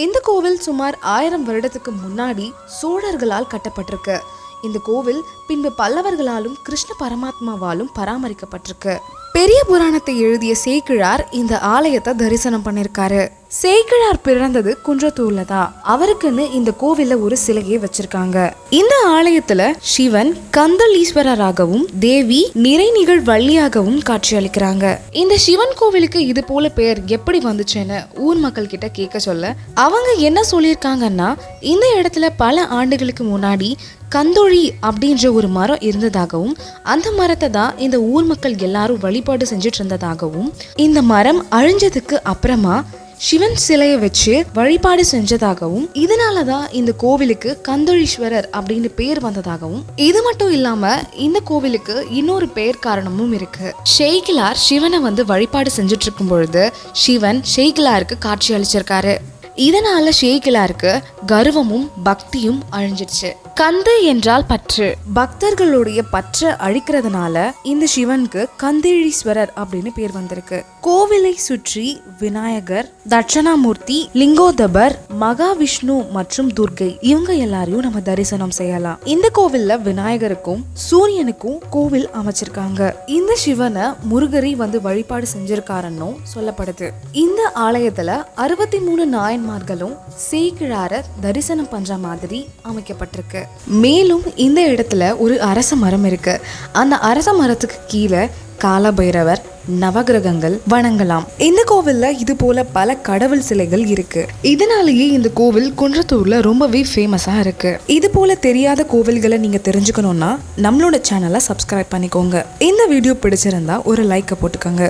இந்த கோவில் சுமார் 1000 வருடத்துக்கு முன்னாடி சோழர்களால் கட்டப்பட்டிருக்கு. இந்த கோவில் பின்பு பல்லவர்களாலும் கிருஷ்ண பரமாத்மாவாலும் பராமரிக்கப்பட்டிருக்கு. பெரிய புராணத்தை எழுதிய சேக்கிழார் இந்த ஆலயத்தை தரிசனம் பண்ணிருக்காரு. சேக்கிழார் பிறந்தது குன்றத்தூர்ல தான். அவருக்குன்னு இந்த கோவில்ல ஒரு சிலையை வச்சிருக்காங்க. இந்த ஆலயத்துல சிவன் கந்தலீஸ்வரராகவும் தேவி நிறைநிகழ் வள்ளியாகவும் காட்சி அளிக்கிறாங்க. இந்த சிவன் கோவிலுக்கு இது போல பெயர் எப்படி வந்துச்சுன்னு ஊர் மக்கள் கிட்ட கேட்க சொல்ல அவங்க என்ன சொல்லியிருக்காங்கன்னா, இந்த இடத்துல பல ஆண்டுகளுக்கு முன்னாடி கந்தொழி அப்படின்ற ஒரு மரம் இருந்ததாகவும் அந்த மரத்தை தான் இந்த ஊர் மக்கள் எல்லாரும் வழிபாடு செஞ்சுட்டு இருந்ததாகவும் இந்த மரம் அழிஞ்சதுக்கு அப்புறமா சிவன் சிலையை வச்சு வழிபாடு செஞ்சதாகவும் இதனாலதான் இந்த கோவிலுக்கு கந்தொழீஸ்வரர் அப்படின்னு பேர் வந்ததாகவும், இது மட்டும் இல்லாம இந்த கோவிலுக்கு இன்னொரு பேர் காரணமும் இருக்கு. சேக்கிழார் சிவனை வழிபாடு செஞ்சுட்டு இருக்கும் பொழுது சிவன் சேக்கிழாருக்கு காட்சி அளிச்சிருக்காரு. இதனால சேக்கிழாருக்கு கர்வமும் பக்தியும் அழிஞ்சிடுச்சு. கந்து என்றால் பற்று. பக்தர்களுடைய பற்றை அழிக்கிறதுனால இந்த சிவனுக்கு கந்தீஸ்வரர் அப்படின்னு பேர் வந்திருக்கு. கோவிலை சுற்றி விநாயகர், தட்சணாமூர்த்தி, லிங்கோதபர், மகாவிஷ்ணு மற்றும் துர்கை இவங்க எல்லாரையும் நம்ம தரிசனம் செய்யலாம். இந்த கோவில்ல விநாயகருக்கும் சூரியனுக்கும் கோவில் அமைச்சிருக்காங்க. இந்த சிவனை முருகரை வழிபாடு செஞ்சிருக்காருன்னு சொல்லப்படுது. இந்த ஆலயத்துல 63 நாயன்மார்களும் சேக்கிழார தரிசனம் பண்ற மாதிரி அமைக்கப்பட்டிருக்கு. மேலும் இந்த இடத்துல ஒரு அரச மரம் இருக்கு. அந்த அரச மரத்துக்கு கீழே காலபைரவர், நவகிரகங்கள் வணங்கலாம். இந்த கோவில்ல இது போல பல கடவுள் சிலைகள் இருக்கு. இதனாலேயே இந்த கோவில் குன்றத்தூர்ல ரொம்பவே ஃபேமஸா இருக்கு. இது போல தெரியாத கோவில்களை நீங்க தெரிஞ்சுக்கணும்னா நம்மளோட சேனலை சப்ஸ்கிரைப் பண்ணிக்கோங்க. இந்த வீடியோ பிடிச்சிருந்தா ஒரு லைக்கை போட்டுக்கோங்க.